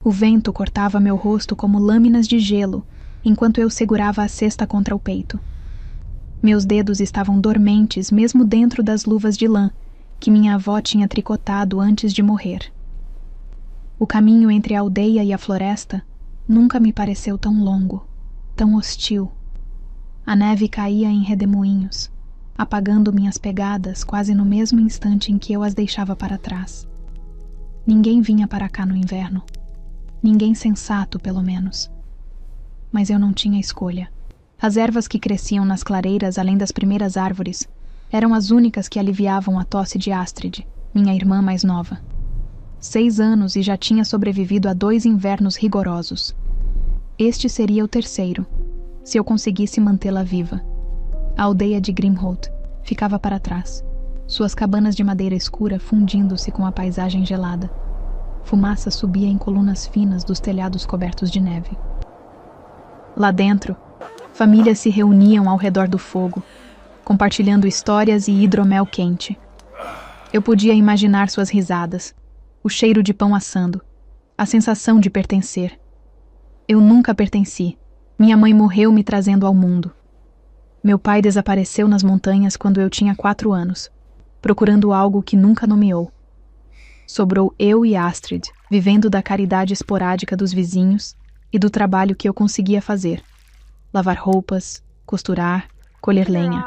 O vento cortava meu rosto como lâminas de gelo, enquanto eu segurava a cesta contra o peito. Meus dedos estavam dormentes mesmo dentro das luvas de lã que minha avó tinha tricotado antes de morrer. O caminho entre a aldeia e a floresta nunca me pareceu tão longo, tão hostil. A neve caía em redemoinhos, apagando minhas pegadas quase no mesmo instante em que eu as deixava para trás. Ninguém vinha para cá no inverno. Ninguém sensato, pelo menos. Mas eu não tinha escolha. As ervas que cresciam nas clareiras além das primeiras árvores eram as únicas que aliviavam a tosse de Astrid, minha irmã mais nova. 6 anos e já tinha sobrevivido a 2 invernos rigorosos. Este seria o terceiro, se eu conseguisse mantê-la viva. A aldeia de Grimholt ficava para trás, suas cabanas de madeira escura fundindo-se com a paisagem gelada. Fumaça subia em colunas finas dos telhados cobertos de neve. Lá dentro, famílias se reuniam ao redor do fogo, compartilhando histórias e hidromel quente. Eu podia imaginar suas risadas, o cheiro de pão assando, a sensação de pertencer. Eu nunca pertenci. Minha mãe morreu me trazendo ao mundo. Meu pai desapareceu nas montanhas quando eu tinha 4 anos, procurando algo que nunca nomeou. Sobrou eu e Astrid, vivendo da caridade esporádica dos vizinhos e do trabalho que eu conseguia fazer. Lavar roupas, costurar, colher lenha.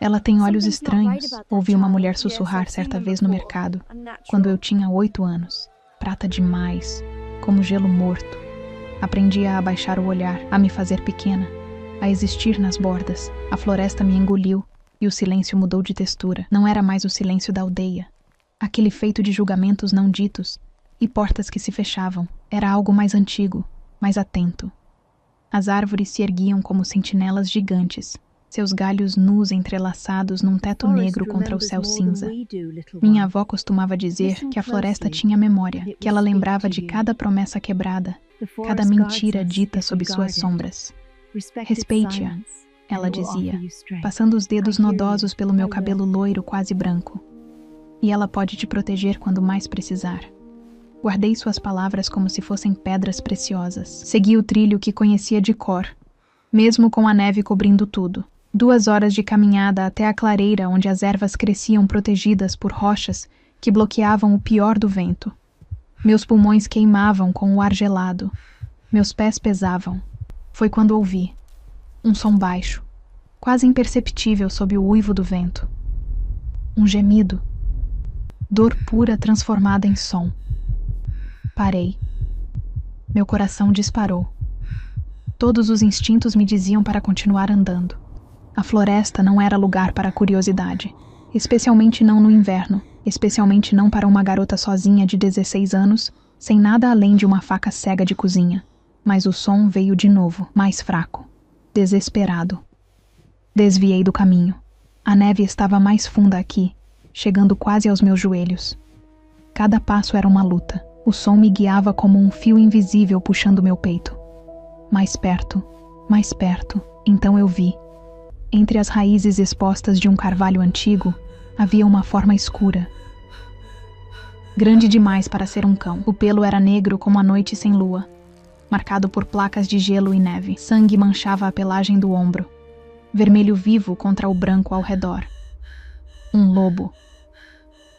Ela tem olhos estranhos, ouvi uma mulher sussurrar certa vez no mercado, quando eu tinha 8 anos. Prata demais, como gelo morto. Aprendi a abaixar o olhar, a me fazer pequena, a existir nas bordas. A floresta me engoliu e o silêncio mudou de textura. Não era mais o silêncio da aldeia. Aquele feito de julgamentos não ditos e portas que se fechavam. Era algo mais antigo, mais atento. As árvores se erguiam como sentinelas gigantes, seus galhos nus entrelaçados num teto negro contra o céu cinza. Minha avó costumava dizer que a floresta tinha memória, que ela lembrava de cada promessa quebrada, cada mentira dita sob suas sombras. Respeite-a, ela dizia, passando os dedos nodosos pelo meu cabelo loiro quase branco. E ela pode te proteger quando mais precisar. Guardei suas palavras como se fossem pedras preciosas. Segui o trilho que conhecia de cor, mesmo com a neve cobrindo tudo. 2 horas de caminhada até a clareira onde as ervas cresciam protegidas por rochas que bloqueavam o pior do vento. Meus pulmões queimavam com o ar gelado. Meus pés pesavam. Foi quando ouvi um som baixo, quase imperceptível sob o uivo do vento. Um gemido. Dor pura transformada em som. Parei. Meu coração disparou. Todos os instintos me diziam para continuar andando. A floresta não era lugar para curiosidade, especialmente não no inverno, especialmente não para uma garota sozinha de 16 anos, sem nada além de uma faca cega de cozinha. Mas o som veio de novo, mais fraco, desesperado. Desviei do caminho. A neve estava mais funda aqui, chegando quase aos meus joelhos. Cada passo era uma luta. O som me guiava como um fio invisível puxando meu peito. Mais perto, então eu vi. Entre as raízes expostas de um carvalho antigo, havia uma forma escura. Grande demais para ser um cão. O pelo era negro como a noite sem lua, marcado por placas de gelo e neve. Sangue manchava a pelagem do ombro, vermelho vivo contra o branco ao redor. Um lobo.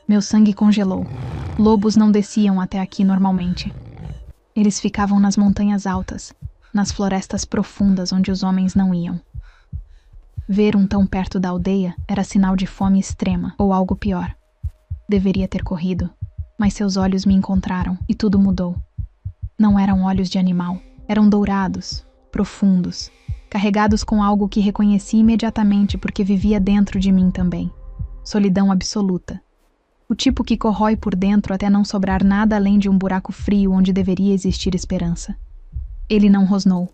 Meu sangue congelou. Lobos não desciam até aqui normalmente. Eles ficavam nas montanhas altas, nas florestas profundas onde os homens não iam. Ver um tão perto da aldeia era sinal de fome extrema, ou algo pior. Deveria ter corrido, mas seus olhos me encontraram e tudo mudou. Não eram olhos de animal, eram dourados, profundos, carregados com algo que reconheci imediatamente porque vivia dentro de mim também. Solidão absoluta. O tipo que corrói por dentro até não sobrar nada além de um buraco frio onde deveria existir esperança. Ele não rosnou.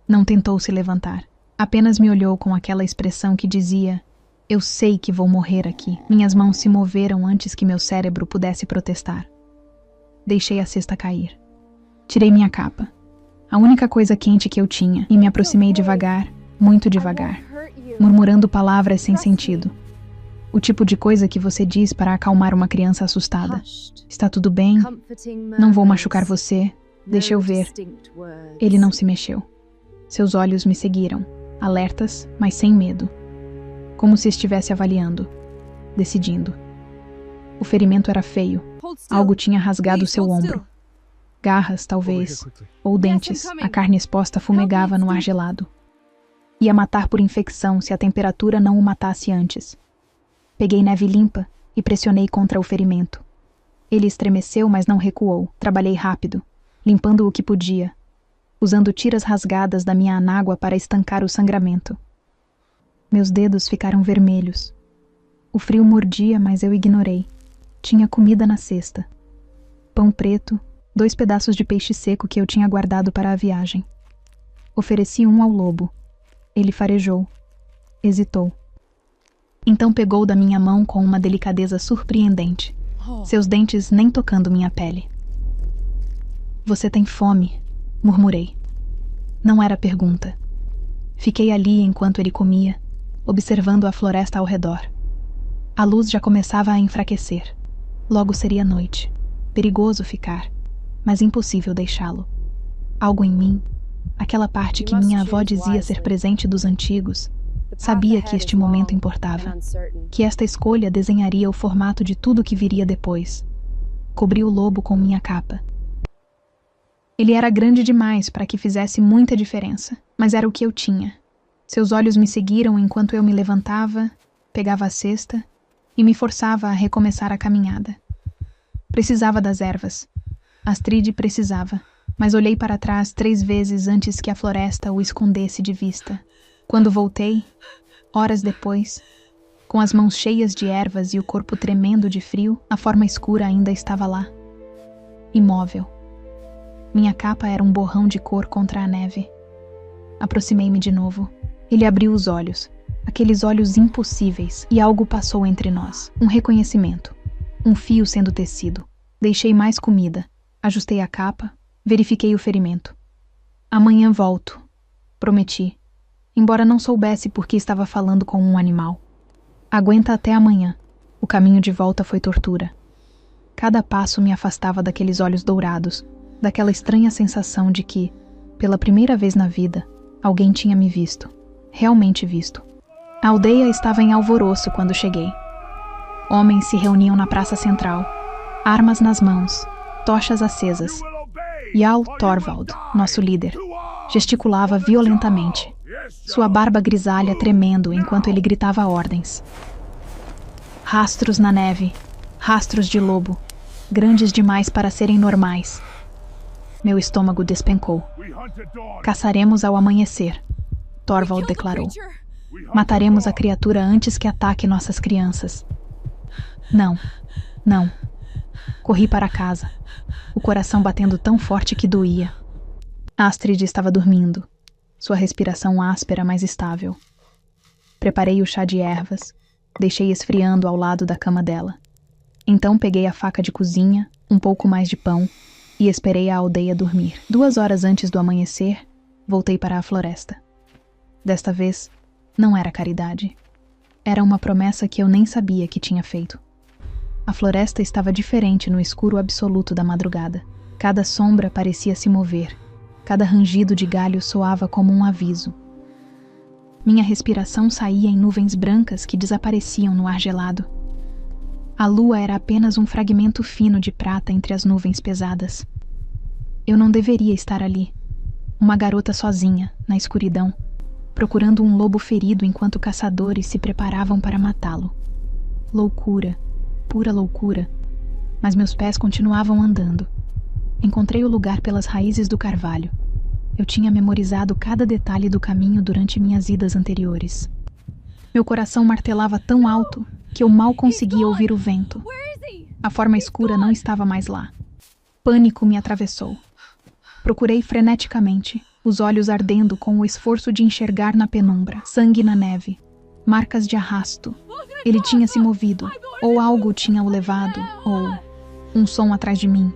Não tentou se levantar. Apenas me olhou com aquela expressão que dizia: eu sei que vou morrer aqui. Minhas mãos se moveram antes que meu cérebro pudesse protestar. Deixei a cesta cair. Tirei minha capa, a única coisa quente que eu tinha, e me aproximei devagar, muito devagar, murmurando palavras sem sentido. O tipo de coisa que você diz para acalmar uma criança assustada. Está tudo bem? Não vou machucar você. Deixa eu ver. Ele não se mexeu. Seus olhos me seguiram, alertas, mas sem medo. Como se estivesse avaliando, decidindo. O ferimento era feio. Algo tinha rasgado seu ombro. Garras, talvez, ou dentes. A carne exposta fumegava no ar gelado. Ia matar por infecção se a temperatura não o matasse antes. Peguei neve limpa e pressionei contra o ferimento. Ele estremeceu, mas não recuou. Trabalhei rápido, limpando o que podia, usando tiras rasgadas da minha anágua para estancar o sangramento. Meus dedos ficaram vermelhos. O frio mordia, mas eu ignorei. Tinha comida na cesta. Pão preto, 2 pedaços de peixe seco que eu tinha guardado para a viagem. Ofereci um ao lobo. Ele farejou. Hesitou. Então pegou da minha mão com uma delicadeza surpreendente, seus dentes nem tocando minha pele. Você tem fome, murmurei. Não era pergunta. Fiquei ali enquanto ele comia, observando a floresta ao redor. A luz já começava a enfraquecer. Logo seria noite. Perigoso ficar, mas impossível deixá-lo. Algo em mim, aquela parte que minha avó dizia ser presente dos antigos, sabia que este momento importava, que esta escolha desenharia o formato de tudo que viria depois. Cobri o lobo com minha capa. Ele era grande demais para que fizesse muita diferença, mas era o que eu tinha. Seus olhos me seguiram enquanto eu me levantava, pegava a cesta e me forçava a recomeçar a caminhada. Precisava das ervas. Astrid precisava, mas olhei para trás 3 vezes antes que a floresta o escondesse de vista. Quando voltei, horas depois, com as mãos cheias de ervas e o corpo tremendo de frio, a forma escura ainda estava lá. Imóvel. Minha capa era um borrão de cor contra a neve. Aproximei-me de novo. Ele abriu os olhos, aqueles olhos impossíveis, e algo passou entre nós. Um reconhecimento. Um fio sendo tecido. Deixei mais comida. Ajustei a capa. Verifiquei o ferimento. Amanhã volto. Prometi. Embora não soubesse por que estava falando com um animal. Aguenta até amanhã. O caminho de volta foi tortura. Cada passo me afastava daqueles olhos dourados, daquela estranha sensação de que, pela primeira vez na vida, alguém tinha me visto. Realmente visto. A aldeia estava em alvoroço quando cheguei. Homens se reuniam na praça central, armas nas mãos, tochas acesas. Jarl Thorvald, nosso líder, gesticulava violentamente, sua barba grisalha tremendo enquanto ele gritava ordens. Rastros na neve, rastros de lobo, grandes demais para serem normais. Meu estômago despencou. Caçaremos ao amanhecer, Thorvald declarou. Mataremos a criatura antes que ataque nossas crianças. Não, não. Corri para casa, o coração batendo tão forte que doía. Astrid estava dormindo, sua respiração áspera mas estável. Preparei o chá de ervas, deixei esfriando ao lado da cama dela. Então peguei a faca de cozinha, um pouco mais de pão, e esperei a aldeia dormir. 2 horas antes do amanhecer, voltei para a floresta. Desta vez, não era caridade. Era uma promessa que eu nem sabia que tinha feito. A floresta estava diferente no escuro absoluto da madrugada. Cada sombra parecia se mover. Cada rangido de galho soava como um aviso. Minha respiração saía em nuvens brancas que desapareciam no ar gelado. A lua era apenas um fragmento fino de prata entre as nuvens pesadas. Eu não deveria estar ali. Uma garota sozinha, na escuridão, procurando um lobo ferido enquanto caçadores se preparavam para matá-lo. Loucura, pura loucura. Mas meus pés continuavam andando. Encontrei o lugar pelas raízes do carvalho. Eu tinha memorizado cada detalhe do caminho durante minhas idas anteriores. Meu coração martelava tão alto que eu mal conseguia ouvir o vento. A forma escura não estava mais lá. Pânico me atravessou. Procurei freneticamente, os olhos ardendo com o esforço de enxergar na penumbra. Sangue na neve. Marcas de arrasto. Ele tinha se movido, ou algo tinha o levado, ou um som atrás de mim.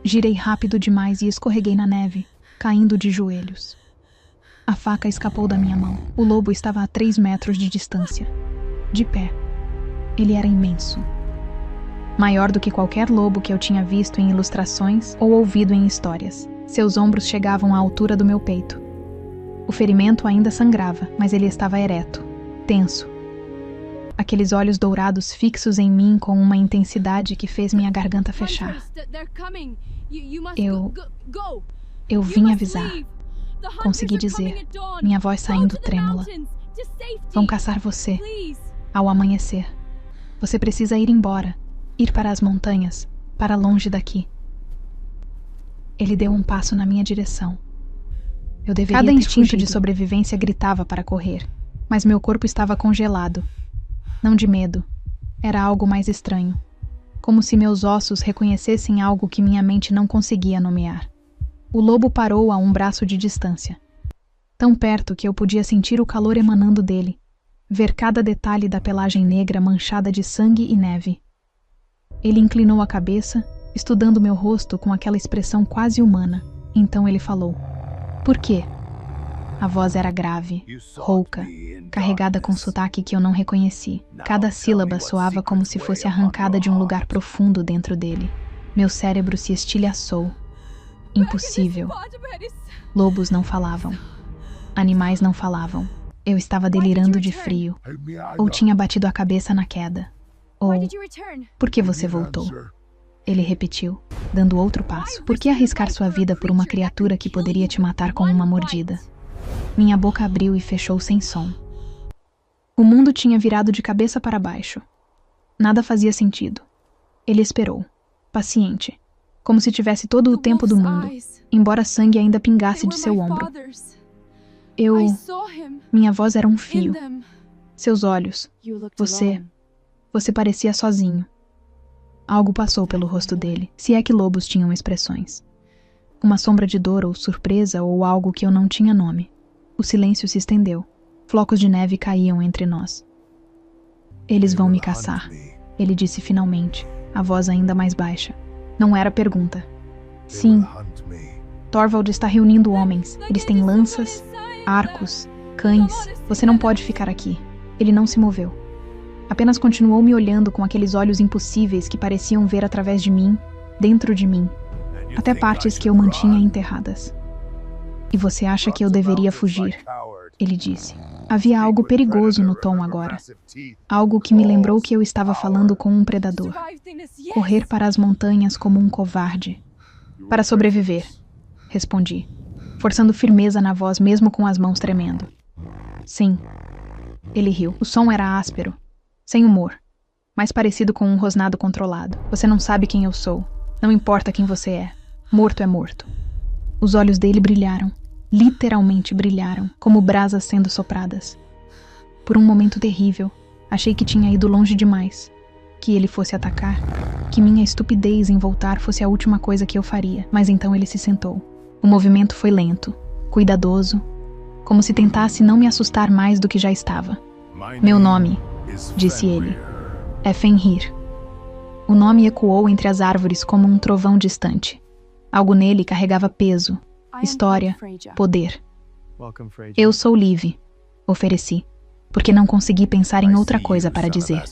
Girei rápido demais e escorreguei na neve, caindo de joelhos. A faca escapou da minha mão. O lobo estava a 3 metros de distância. De pé, Ele era imenso. Maior do que qualquer lobo que eu tinha visto em ilustrações ou ouvido em histórias. Seus ombros chegavam à altura do meu peito. O ferimento ainda sangrava, mas ele estava ereto, tenso. Aqueles olhos dourados fixos em mim com uma intensidade que fez minha garganta fechar. Eu vim avisar. Consegui dizer, minha voz saindo trêmula. Vão caçar você, ao amanhecer. Você precisa ir embora, ir para as montanhas, para longe daqui. Ele deu um passo na minha direção. Eu deveria Cada instinto de sobrevivência gritava para correr, mas meu corpo estava congelado. Não de medo. Era algo mais estranho. Como se meus ossos reconhecessem algo que minha mente não conseguia nomear. O lobo parou a um braço de distância. Tão perto que eu podia sentir o calor emanando dele, ver cada detalhe da pelagem negra manchada de sangue e neve. Ele inclinou a cabeça, estudando meu rosto com aquela expressão quase humana. Então ele falou: "Por quê?" A voz era grave, rouca, carregada com sotaque que eu não reconheci. Cada sílaba soava como se fosse arrancada de um lugar profundo dentro dele. Meu cérebro se estilhaçou. Impossível. Lobos não falavam. Animais não falavam. Eu estava delirando de frio. Ou tinha batido a cabeça na queda. Ou, por que você voltou? Ele repetiu, dando outro passo. Por que arriscar sua vida por uma criatura que poderia te matar com uma mordida? Minha boca abriu e fechou sem som. O mundo tinha virado de cabeça para baixo. Nada fazia sentido. Ele esperou, paciente, como se tivesse todo o tempo do mundo, embora sangue ainda pingasse de seu ombro. Minha voz era um fio. Seus olhos. Você parecia sozinho. Algo passou pelo rosto dele, se é que lobos tinham expressões. Uma sombra de dor ou surpresa ou algo que eu não tinha nome. O silêncio se estendeu. Flocos de neve caíam entre nós. Eles vão me caçar, ele disse finalmente, a voz ainda mais baixa. Não era pergunta. Sim. Thorvald está reunindo homens. Eles têm lanças, arcos, cães. Você não pode ficar aqui. Ele não se moveu. Apenas continuou me olhando com aqueles olhos impossíveis que pareciam ver através de mim, dentro de mim, até partes que eu mantinha enterradas. E você acha que eu deveria fugir? Ele disse. Havia algo perigoso no tom agora. Algo que me lembrou que eu estava falando com um predador. Correr para as montanhas como um covarde. Para sobreviver, respondi, forçando firmeza na voz mesmo com as mãos tremendo. Sim. Ele riu. O som era áspero, sem humor, mais parecido com um rosnado controlado. Você não sabe quem eu sou. Não importa quem você é. Morto é morto. Os olhos dele brilharam. Literalmente brilharam, como brasas sendo sopradas. Por um momento terrível, achei que tinha ido longe demais. Que ele fosse atacar. Que minha estupidez em voltar fosse a última coisa que eu faria. Mas então ele se sentou. O movimento foi lento, cuidadoso, como se tentasse não me assustar mais do que já estava. Meu nome, disse ele, é Fenrir. O nome ecoou entre as árvores como um trovão distante. Algo nele carregava peso, história, poder. Eu sou Liv, ofereci, porque não consegui pensar em outra coisa para dizer.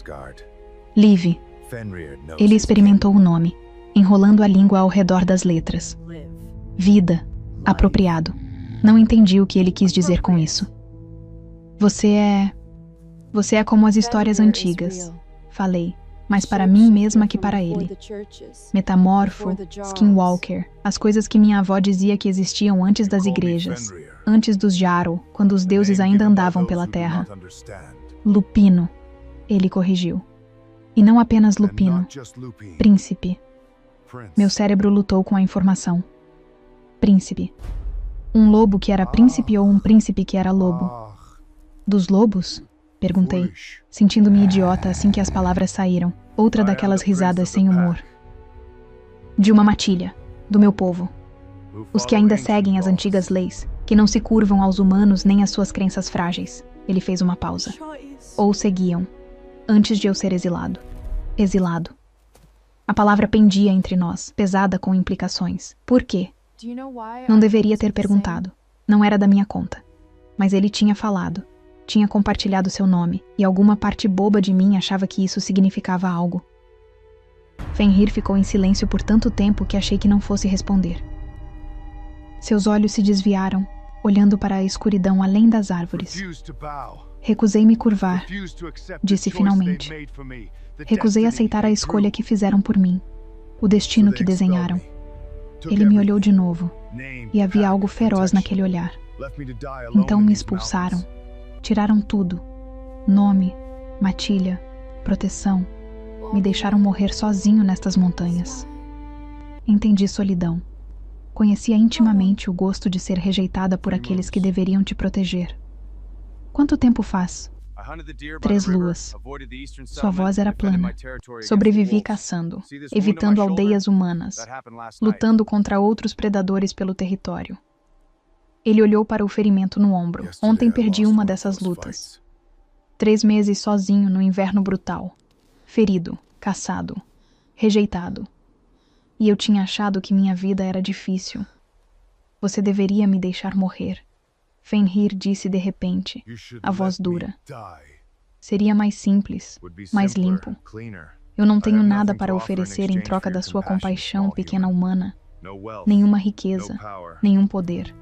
Liv. Ele experimentou o nome, enrolando a língua ao redor das letras. Vida, apropriado. Não entendi o que ele quis dizer com isso. Você é como as histórias antigas, falei, mais para mim mesma que para ele. Metamorfo, Skinwalker, as coisas que minha avó dizia que existiam antes das igrejas, antes dos Jarl, quando os deuses ainda andavam pela terra. Lupino, ele corrigiu. E não apenas Lupino, príncipe. Meu cérebro lutou com a informação. Príncipe. Um lobo que era príncipe ou um príncipe que era lobo? Dos lobos? Perguntei, sentindo-me idiota assim que as palavras saíram. Outra daquelas risadas sem humor. De uma matilha, do meu povo. Os que ainda seguem as antigas leis, que não se curvam aos humanos nem às suas crenças frágeis. Ele fez uma pausa. Ou seguiam, antes de eu ser exilado. Exilado. A palavra pendia entre nós, pesada com implicações. Por quê? Não deveria ter perguntado. Não era da minha conta. Mas ele tinha falado. Tinha compartilhado seu nome, e alguma parte boba de mim achava que isso significava algo. Fenrir ficou em silêncio por tanto tempo que achei que não fosse responder. Seus olhos se desviaram, olhando para a escuridão além das árvores. Recusei me curvar, disse finalmente. Recusei aceitar a escolha que fizeram por mim, o destino que desenharam. Ele me olhou de novo, e havia algo feroz naquele olhar. Então me expulsaram. Tiraram tudo. Nome, matilha, proteção. Me deixaram morrer sozinho nestas montanhas. Entendi solidão. Conhecia intimamente o gosto de ser rejeitada por aqueles que deveriam te proteger. Quanto tempo faz? 3 luas. Sua voz era plana. Sobrevivi caçando, evitando aldeias humanas, lutando contra outros predadores pelo território. Ele olhou para o ferimento no ombro. Ontem perdi uma dessas lutas. 3 meses sozinho no inverno brutal. Ferido, caçado, rejeitado. E eu tinha achado que minha vida era difícil. Você deveria me deixar morrer. Fenrir disse de repente, a voz dura. Seria mais simples, mais limpo. Eu não tenho nada para oferecer em troca da sua compaixão, pequena humana. Nenhuma riqueza, nenhum poder.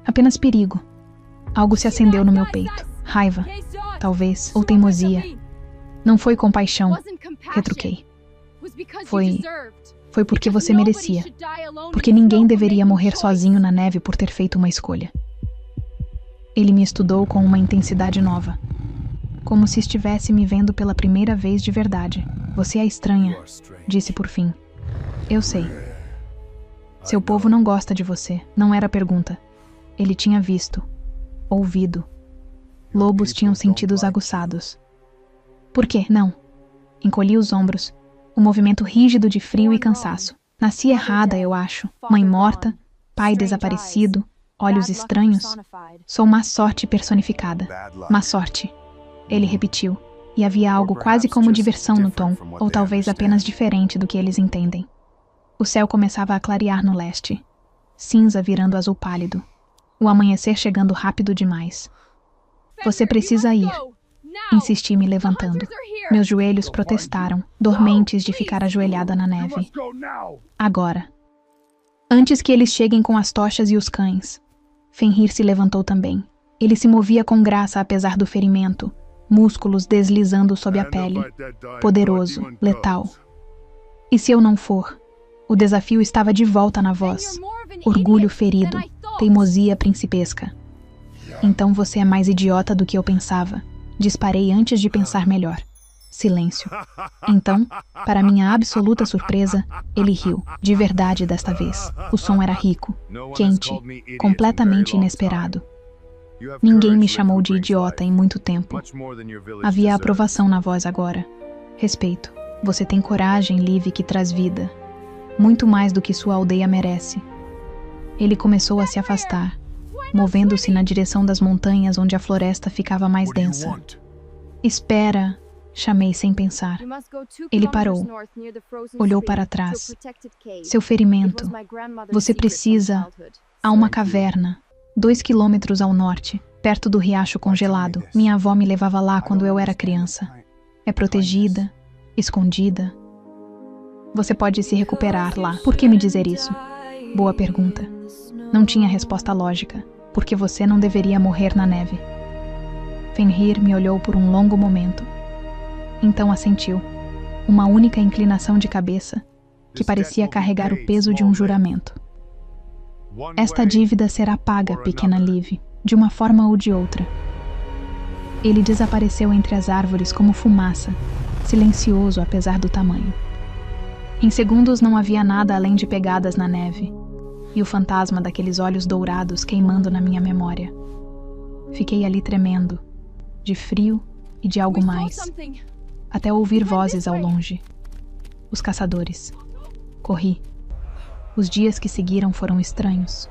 Apenas perigo. Algo se acendeu no meu peito. Raiva, talvez, ou teimosia. Não foi compaixão, retruquei. Foi porque você merecia. Porque ninguém deveria morrer sozinho na neve por ter feito uma escolha. Ele me estudou com uma intensidade nova. Como se estivesse me vendo pela primeira vez de verdade. Você é estranha, disse por fim. Eu sei. Seu povo não gosta de você. Não era pergunta. Ele tinha visto, ouvido. Lobos tinham sentidos aguçados. Por quê? Não. Encolhi os ombros. Um movimento rígido de frio e cansaço. Nasci errada, eu acho. Mãe morta, pai desaparecido, olhos estranhos. Sou má sorte personificada. Má sorte. Ele repetiu, e havia algo quase como diversão no tom, ou talvez apenas diferente do que eles entendem. O céu começava a clarear no leste. Cinza virando azul pálido. O amanhecer chegando rápido demais. Você precisa ir. Insisti me levantando. Meus joelhos protestaram, dormentes de ficar ajoelhada na neve. Agora. Antes que eles cheguem com as tochas e os cães. Fenrir se levantou também. Ele se movia com graça apesar do ferimento, músculos deslizando sob a pele. Poderoso, letal. E se eu não for? O desafio estava de volta na voz. Orgulho ferido, teimosia principesca. Então você é mais idiota do que eu pensava. Disparei antes de pensar melhor. Silêncio. Então, para minha absoluta surpresa, ele riu, de verdade desta vez. O som era rico, quente, completamente inesperado. Ninguém me chamou de idiota em muito tempo. Havia aprovação na voz agora. Respeito. Você tem coragem, Liv, que traz vida. Muito mais do que sua aldeia merece. Ele começou a se afastar, movendo-se na direção das montanhas onde a floresta ficava mais densa. Espera, chamei sem pensar. Ele parou, olhou para trás. Seu ferimento. Você precisa... Há uma caverna, 2 quilômetros ao norte, perto do riacho congelado. Minha avó me levava lá quando eu era criança. É protegida, escondida. Você pode se recuperar lá. Por que me dizer isso? Boa pergunta. Não tinha resposta lógica. Porque você não deveria morrer na neve. Fenrir me olhou por um longo momento. Então assentiu. Uma única inclinação de cabeça, que parecia carregar o peso de um juramento. Esta dívida será paga, pequena Liv, de uma forma ou de outra. Ele desapareceu entre as árvores como fumaça, silencioso apesar do tamanho. Em segundos não havia nada além de pegadas na neve, e o fantasma daqueles olhos dourados queimando na minha memória. Fiquei ali tremendo, de frio e de algo mais, até ouvir vozes ao longe. Os caçadores. Corri. Os dias que seguiram foram estranhos.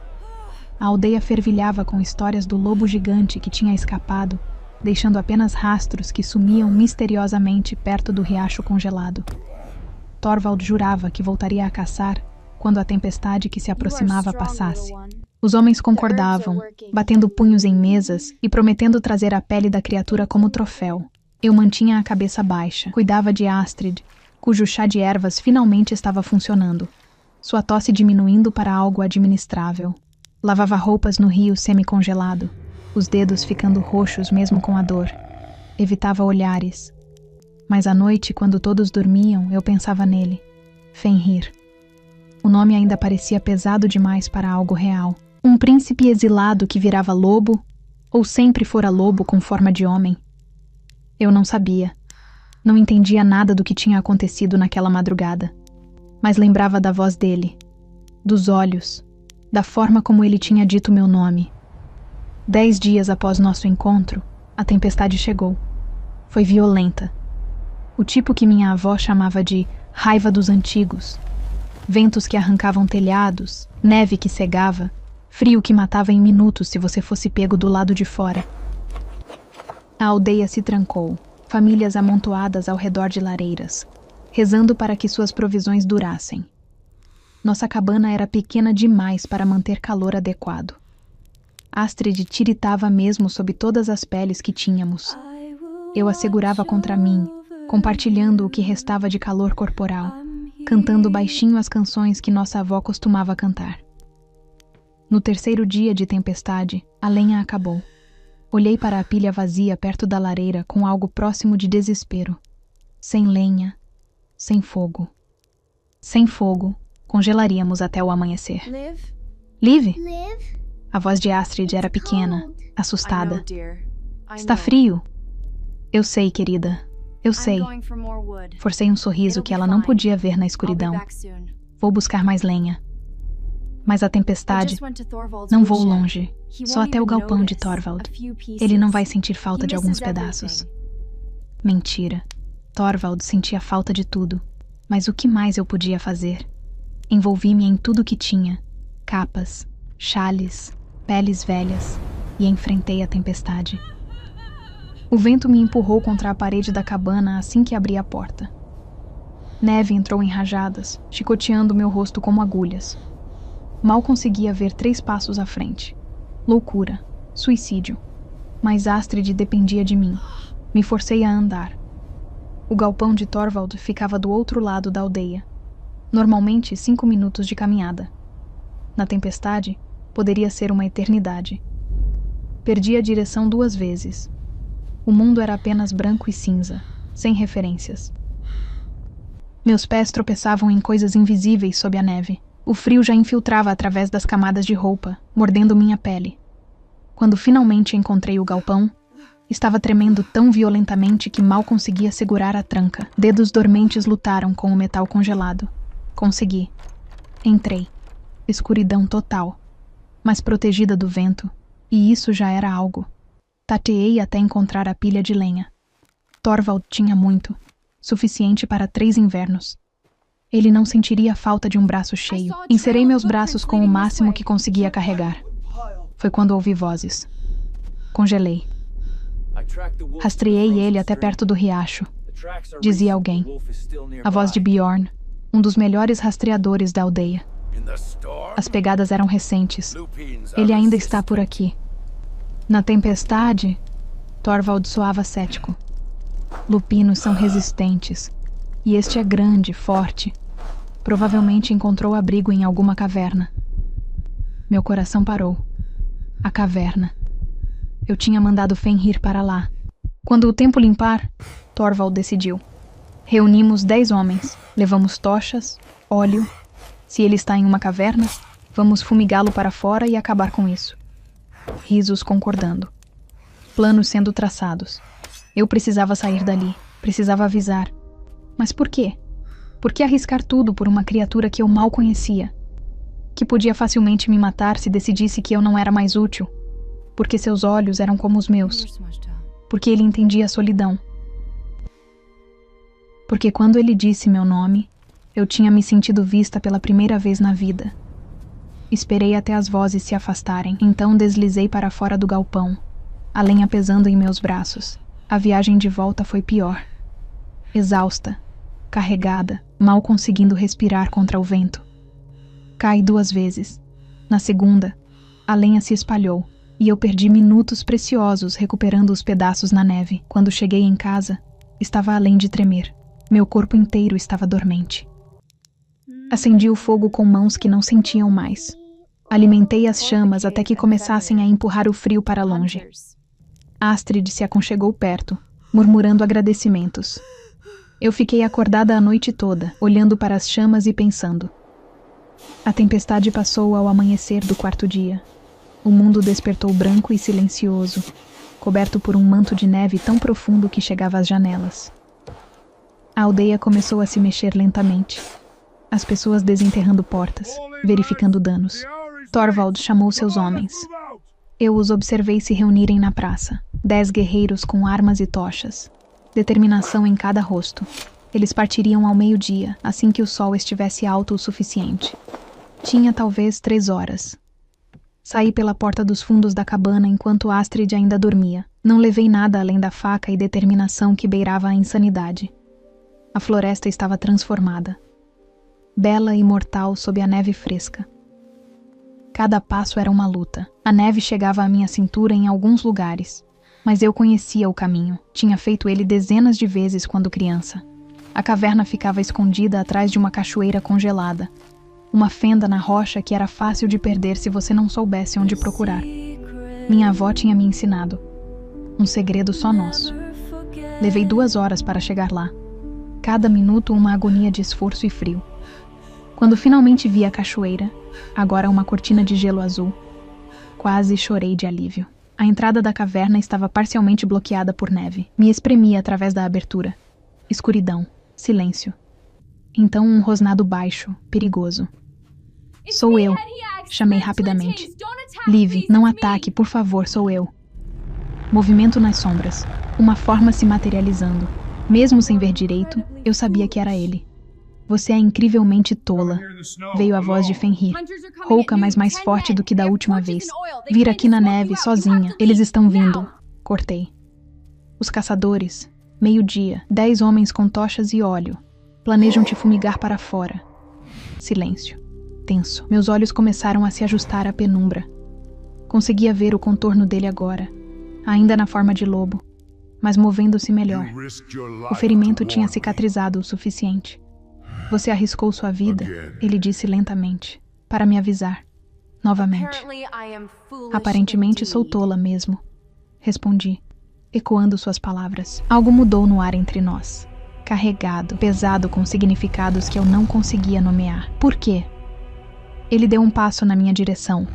A aldeia fervilhava com histórias do lobo gigante que tinha escapado, deixando apenas rastros que sumiam misteriosamente perto do riacho congelado. Thorvald jurava que voltaria a caçar quando a tempestade que se aproximava passasse. Os homens concordavam, batendo punhos em mesas e prometendo trazer a pele da criatura como troféu. Eu mantinha a cabeça baixa, cuidava de Astrid, cujo chá de ervas finalmente estava funcionando, sua tosse diminuindo para algo administrável. Lavava roupas no rio semi-congelado, os dedos ficando roxos mesmo com a dor. Evitava olhares. Mas à noite, quando todos dormiam, eu pensava nele. Fenrir. O nome ainda parecia pesado demais para algo real. Um príncipe exilado que virava lobo, ou sempre fora lobo com forma de homem. Eu não sabia. Não entendia nada do que tinha acontecido naquela madrugada. Mas lembrava da voz dele, dos olhos, da forma como ele tinha dito meu nome. 10 dias após nosso encontro, a tempestade chegou. Foi violenta. O tipo que minha avó chamava de raiva dos antigos. Ventos que arrancavam telhados, neve que cegava, frio que matava em minutos se você fosse pego do lado de fora. A aldeia se trancou, famílias amontoadas ao redor de lareiras, rezando para que suas provisões durassem. Nossa cabana era pequena demais para manter calor adequado. Astrid tiritava mesmo sob todas as peles que tínhamos. Eu a segurava contra mim, compartilhando o que restava de calor corporal, cantando baixinho as canções que nossa avó costumava cantar. No terceiro dia de tempestade, a lenha acabou. Olhei para a pilha vazia perto da lareira com algo próximo de desespero. Sem lenha, sem fogo. Sem fogo, congelaríamos até o amanhecer. Liv? A voz de Astrid era pequena, assustada. Está frio. Eu sei, querida. Eu sei. Forcei um sorriso que ela não podia ver na escuridão. Vou buscar mais lenha. Mas a tempestade... Não vou longe. Só até o galpão de Thorvald. Ele não vai sentir falta de alguns pedaços. Mentira. Thorvald sentia falta de tudo. Mas o que mais eu podia fazer? Envolvi-me em tudo que tinha. Capas, chales, peles velhas. E enfrentei a tempestade. O vento me empurrou contra a parede da cabana assim que abri a porta. Neve entrou em rajadas, chicoteando meu rosto como agulhas. Mal conseguia ver 3 passos à frente. Loucura, suicídio. Mas Astrid dependia de mim. Me forcei a andar. O galpão de Thorvald ficava do outro lado da aldeia. Normalmente 5 minutos de caminhada. Na tempestade, poderia ser uma eternidade. Perdi a direção 2 vezes. O mundo era apenas branco e cinza, sem referências. Meus pés tropeçavam em coisas invisíveis sob a neve. O frio já infiltrava através das camadas de roupa, mordendo minha pele. Quando finalmente encontrei o galpão, estava tremendo tão violentamente que mal conseguia segurar a tranca. Dedos dormentes lutaram com o metal congelado. Consegui. Entrei. Escuridão total, mas protegida do vento, e isso já era algo. Tateei até encontrar a pilha de lenha. Thorvald tinha muito, suficiente para 3 invernos. Ele não sentiria falta de um braço cheio. Inserei meus braços com o máximo que conseguia carregar. Foi quando ouvi vozes. Congelei. Rastreei ele até perto do riacho. Dizia alguém. A voz de Bjorn, um dos melhores rastreadores da aldeia. As pegadas eram recentes. Ele ainda está por aqui. Na tempestade, Thorvald soava cético. Lupinos são resistentes. E este é grande, forte. Provavelmente encontrou abrigo em alguma caverna. Meu coração parou. A caverna. Eu tinha mandado Fenrir para lá. Quando o tempo limpar, Thorvald decidiu. Reunimos 10 homens. Levamos tochas, óleo. Se ele está em uma caverna, vamos fumigá-lo para fora e acabar com isso. Risos concordando. Planos sendo traçados. Eu precisava sair dali. Precisava avisar. Mas por quê? Por que arriscar tudo por uma criatura que eu mal conhecia? Que podia facilmente me matar se decidisse que eu não era mais útil? Porque seus olhos eram como os meus. Porque ele entendia a solidão. Porque quando ele disse meu nome, eu tinha me sentido vista pela primeira vez na vida. Esperei até as vozes se afastarem, então deslizei para fora do galpão, a lenha pesando em meus braços. A viagem de volta foi pior. Exausta, carregada, mal conseguindo respirar contra o vento. Caí 2 vezes. Na segunda, A lenha se espalhou, e eu perdi minutos preciosos recuperando os pedaços na neve. Quando cheguei em casa, estava além de tremer. Meu corpo inteiro estava dormente. Acendi o fogo com mãos que não sentiam mais. Alimentei as chamas até que começassem a empurrar o frio para longe. Astrid se aconchegou perto, murmurando agradecimentos. Eu fiquei acordada a noite toda, olhando para as chamas e pensando. A tempestade passou ao amanhecer do quarto dia. O mundo despertou branco e silencioso, coberto por um manto de neve tão profundo que chegava às janelas. A aldeia começou a se mexer lentamente. As pessoas desenterrando portas, verificando danos. Thorvald chamou seus homens. Eu os observei se reunirem na praça. 10 guerreiros com armas e tochas. Determinação em cada rosto. Eles partiriam ao meio-dia, assim que o sol estivesse alto o suficiente. Tinha talvez 3 horas. Saí pela porta dos fundos da cabana enquanto Astrid ainda dormia. Não levei nada além da faca e determinação que beirava a insanidade. A floresta estava transformada. Bela e mortal sob a neve fresca. Cada passo era uma luta. A neve chegava à minha cintura em alguns lugares. Mas eu conhecia o caminho. Tinha feito ele dezenas de vezes quando criança. A caverna ficava escondida atrás de uma cachoeira congelada. Uma fenda na rocha que era fácil de perder se você não soubesse onde procurar. Minha avó tinha me ensinado. Um segredo só nosso. Levei 2 horas para chegar lá. Cada minuto uma agonia de esforço e frio. Quando finalmente vi a cachoeira, agora uma cortina de gelo azul, quase chorei de alívio. A entrada da caverna estava parcialmente bloqueada por neve. Me espremia através da abertura. Escuridão. Silêncio. Então um rosnado baixo, perigoso. Sou eu, chamei rapidamente. Liv, não ataque, por favor, sou eu. Movimento nas sombras. Uma forma se materializando. Mesmo sem ver direito, eu sabia que era ele. Você é incrivelmente tola, veio a voz de Fenrir, rouca, mas mais forte do que da última vez. Vir aqui na neve, sozinha. Eles estão vindo. Cortei. Os caçadores. Meio-dia. 10 homens com tochas e óleo. Planejam te fumigar para fora. Silêncio. Tenso. Meus olhos começaram a se ajustar à penumbra. Conseguia ver o contorno dele agora, ainda na forma de lobo, mas movendo-se melhor. O ferimento tinha cicatrizado o suficiente. Você arriscou sua vida, ele disse lentamente, para me avisar. Novamente. Aparentemente sou tola mesmo, respondi, ecoando suas palavras. Algo mudou no ar entre nós. Carregado, pesado com significados que eu não conseguia nomear. Por quê? Ele deu um passo na minha direção.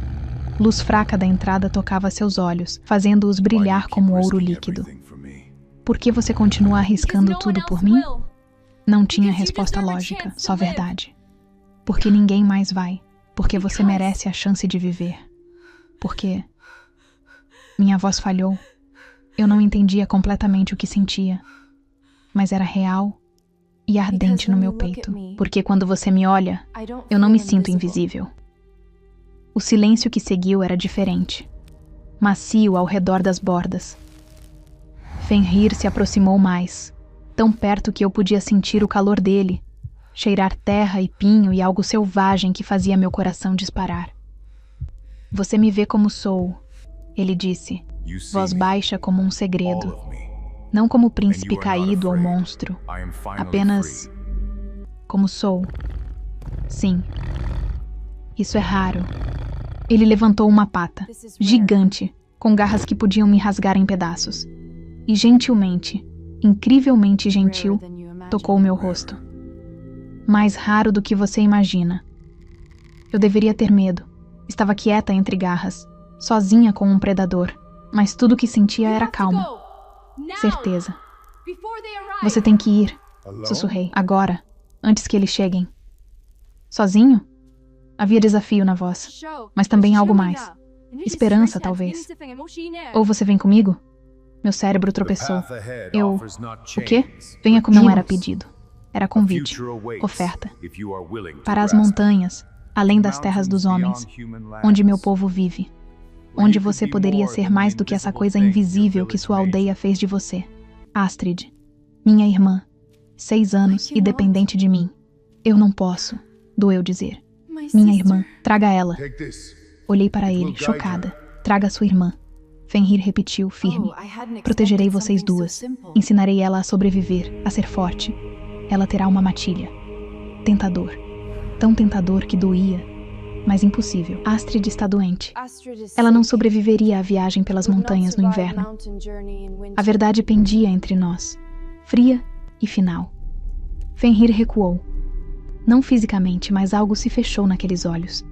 Luz fraca da entrada tocava seus olhos, fazendo-os brilhar como ouro líquido. Por que você continua arriscando tudo por mim? Não tinha resposta lógica, só verdade. Porque ninguém mais vai. Porque você merece a chance de viver. Porque... Minha voz falhou. Eu não entendia completamente o que sentia. Mas era real e ardente no meu peito. Porque quando você me olha, eu não me sinto invisível. O silêncio que seguiu era diferente. Macio ao redor das bordas. Fenrir se aproximou mais, tão perto que eu podia sentir o calor dele, cheirar terra e pinho e algo selvagem que fazia meu coração disparar. Você me vê como sou, ele disse, voz baixa como um segredo. Não como príncipe caído ou monstro, apenas como sou. Sim. Isso é raro. Ele levantou uma pata, gigante, com garras que podiam me rasgar em pedaços. E gentilmente, incrivelmente gentil, tocou meu rosto. Mais raro do que você imagina. Eu deveria ter medo. Estava quieta entre garras, sozinha com um predador, mas tudo que sentia era calma. Certeza. Você tem que ir, sussurrei, agora, antes que eles cheguem. Sozinho? Havia desafio na voz, mas também algo mais. Esperança, talvez. Ou você vem comigo? Meu cérebro tropeçou. O quê? Venha comigo. Não era pedido. Era convite. Oferta. Para as montanhas, além das terras dos homens, onde meu povo vive. Onde você poderia ser mais do que essa coisa invisível que sua aldeia fez de você. Astrid, minha irmã, 6 anos e dependente de mim. Eu não posso, doeu dizer. Minha irmã, traga ela. Olhei para ele, chocada. Traga sua irmã. Fenrir repetiu, firme. Protegerei vocês duas. Ensinarei ela a sobreviver, a ser forte. Ela terá uma matilha. Tentador. Tão tentador que doía, mas impossível. Astrid está doente. Ela não sobreviveria à viagem pelas montanhas no inverno. A verdade pendia entre nós, fria e final. Fenrir recuou. Não fisicamente, mas algo se fechou naqueles olhos.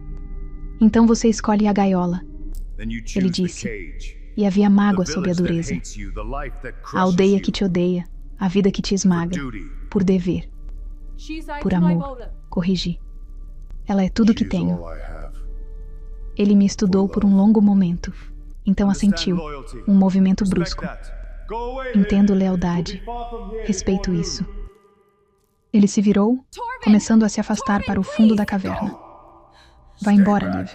Então você escolhe a gaiola, ele disse. E havia mágoa sob a dureza. A aldeia que te odeia, a vida que te esmaga, por dever, por amor, corrigi. Ela é tudo que tenho. Ele me estudou por um longo momento, então assentiu, um movimento brusco. Entendo lealdade, respeito isso. Ele se virou, começando a se afastar para o fundo da caverna. Vá embora, Liv.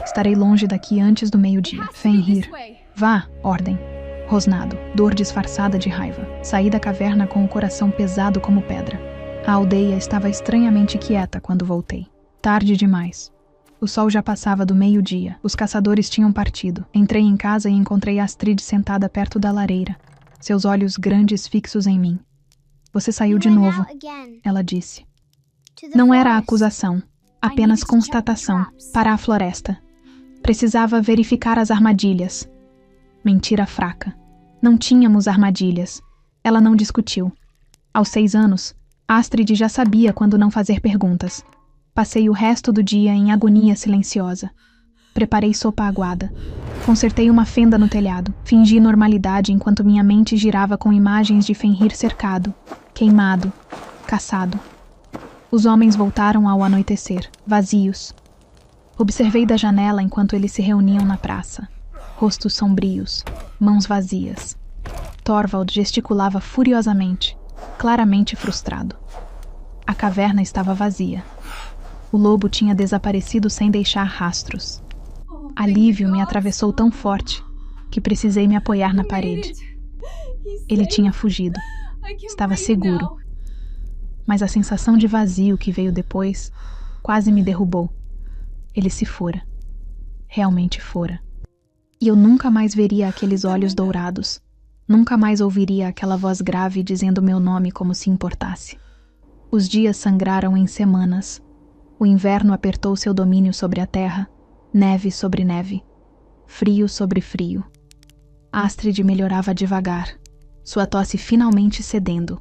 Estarei longe daqui antes do meio-dia. Fenrir. Vá, ordem. Rosnado, dor disfarçada de raiva. Saí da caverna com o coração pesado como pedra. A aldeia estava estranhamente quieta quando voltei. Tarde demais. O sol já passava do meio-dia. Os caçadores tinham partido. Entrei em casa e encontrei Astrid sentada perto da lareira, seus olhos grandes fixos em mim. Você saiu de novo, ela disse. Não era acusação, apenas constatação. Para a floresta. Precisava verificar as armadilhas. Mentira fraca. Não tínhamos armadilhas. Ela não discutiu. Aos 6 anos, Astrid já sabia quando não fazer perguntas. Passei o resto do dia em agonia silenciosa. Preparei sopa aguada. Consertei uma fenda no telhado. Fingi normalidade enquanto minha mente girava com imagens de Fenrir cercado, queimado, caçado. Os homens voltaram ao anoitecer, vazios. Observei da janela enquanto eles se reuniam na praça. Rostos sombrios, mãos vazias. Thorvald gesticulava furiosamente, claramente frustrado. A caverna estava vazia. O lobo tinha desaparecido sem deixar rastros. Alívio me atravessou tão forte que precisei me apoiar na parede. Ele tinha fugido. Estava seguro. Mas a sensação de vazio que veio depois quase me derrubou. Ele se fora. Realmente fora. E eu nunca mais veria aqueles olhos dourados. Nunca mais ouviria aquela voz grave dizendo meu nome como se importasse. Os dias sangraram em semanas. O inverno apertou seu domínio sobre a terra, neve sobre neve, frio sobre frio. Astrid melhorava devagar, sua tosse finalmente cedendo.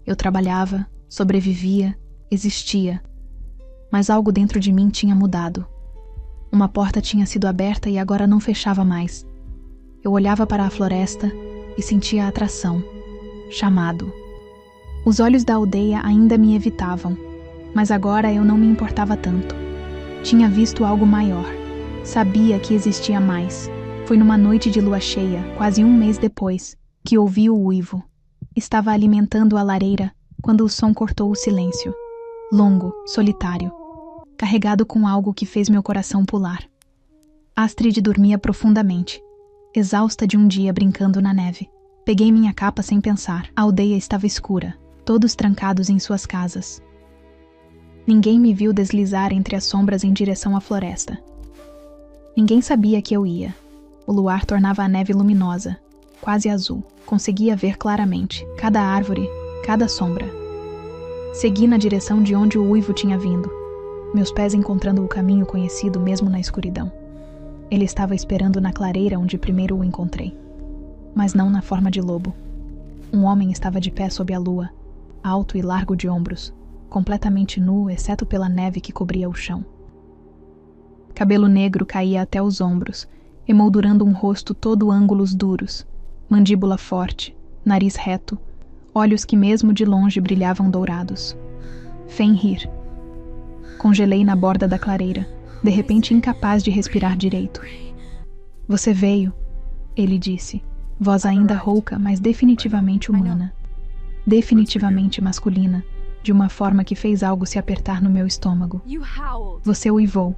Eu trabalhava, sobrevivia, existia. Mas algo dentro de mim tinha mudado. Uma porta tinha sido aberta e agora não fechava mais. Eu olhava para a floresta e sentia a atração, chamado. Os olhos da aldeia ainda me evitavam, mas agora eu não me importava tanto. Tinha visto algo maior. Sabia que existia mais. Foi numa noite de lua cheia, quase 1 mês depois, que ouvi o uivo. Estava alimentando a lareira quando o som cortou o silêncio. Longo, solitário. Carregado com algo que fez meu coração pular. Astrid dormia profundamente, exausta de um dia brincando na neve. Peguei minha capa sem pensar. A aldeia estava escura, todos trancados em suas casas. Ninguém me viu deslizar entre as sombras em direção à floresta. Ninguém sabia que eu ia. O luar tornava a neve luminosa, quase azul. Conseguia ver claramente, cada árvore, cada sombra. Segui na direção de onde o uivo tinha vindo, meus pés encontrando o caminho conhecido mesmo na escuridão. Ele estava esperando na clareira onde primeiro o encontrei, mas não na forma de lobo. Um homem estava de pé sob a lua, alto e largo de ombros, completamente nu, exceto pela neve que cobria o chão. Cabelo negro caía até os ombros, emoldurando um rosto todo ângulos duros, mandíbula forte, nariz reto, olhos que mesmo de longe brilhavam dourados. Fenrir. Congelei na borda da clareira, de repente incapaz de respirar direito. Você veio, ele disse, voz ainda rouca, mas definitivamente humana. Definitivamente masculina, de uma forma que fez algo se apertar no meu estômago. Você uivou.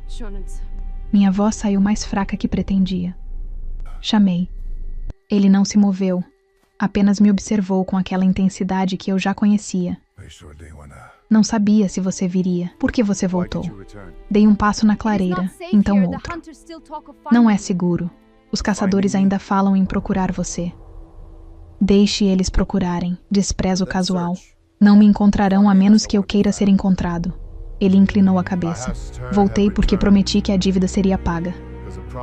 Minha voz saiu mais fraca que pretendia. Chamei. Ele não se moveu, apenas me observou com aquela intensidade que eu já conhecia. Não sabia se você viria. Por que você voltou? Dei um passo na clareira, então outro. Não é seguro. Os caçadores ainda falam em procurar você. Deixe eles procurarem. Desprezo casual. Não me encontrarão a menos que eu queira ser encontrado. Ele inclinou a cabeça. Voltei porque prometi que a dívida seria paga.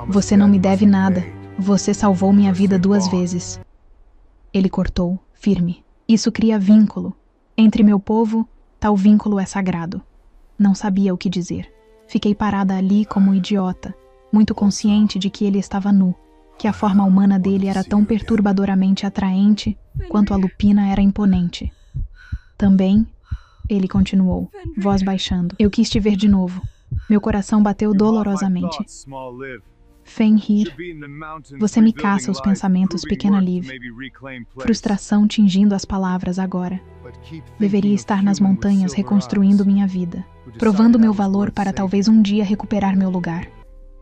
Você não me deve nada. Você salvou minha vida 2 vezes. Ele cortou, firme. Isso cria vínculo. Entre meu povo, tal vínculo é sagrado. Não sabia o que dizer. Fiquei parada ali como idiota, muito consciente de que ele estava nu, que a forma humana dele era tão perturbadoramente atraente quanto a lupina era imponente. Também, ele continuou, voz baixando. Eu quis te ver de novo. Meu coração bateu dolorosamente. Fenrir, você me caça os pensamentos, pequena Liv. Frustração tingindo as palavras agora. Deveria estar nas montanhas reconstruindo minha vida, provando meu valor para talvez um dia recuperar meu lugar.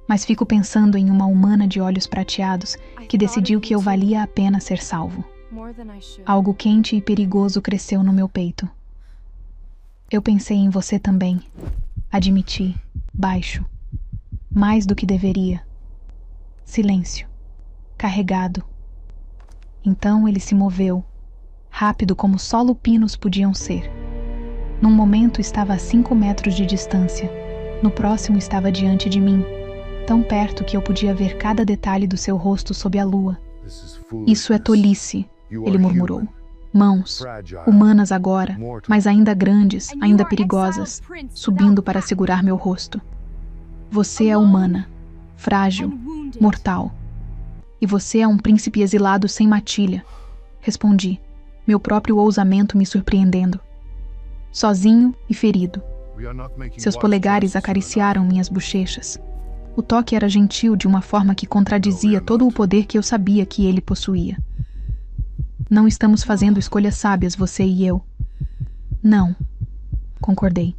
Mas fico pensando em uma humana de olhos prateados que decidiu que eu valia a pena ser salvo. Algo quente e perigoso cresceu no meu peito. Eu pensei em você também. Admiti, baixo. Mais do que deveria. Silêncio. Carregado. Então ele se moveu, rápido como só lupinos podiam ser. Num momento estava a 5 metros de distância. No próximo estava diante de mim, tão perto que eu podia ver cada detalhe do seu rosto sob a lua. Isso é tolice, ele murmurou. Mãos, humanas agora, mas ainda grandes, ainda perigosas, subindo para segurar meu rosto. Você é humana, frágil, mortal. E você é um príncipe exilado sem matilha. Respondi, meu próprio ousamento me surpreendendo. Sozinho e ferido. Seus polegares acariciaram minhas bochechas. O toque era gentil de uma forma que contradizia todo o poder que eu sabia que ele possuía. Não estamos fazendo escolhas sábias, você e eu. Não, concordei.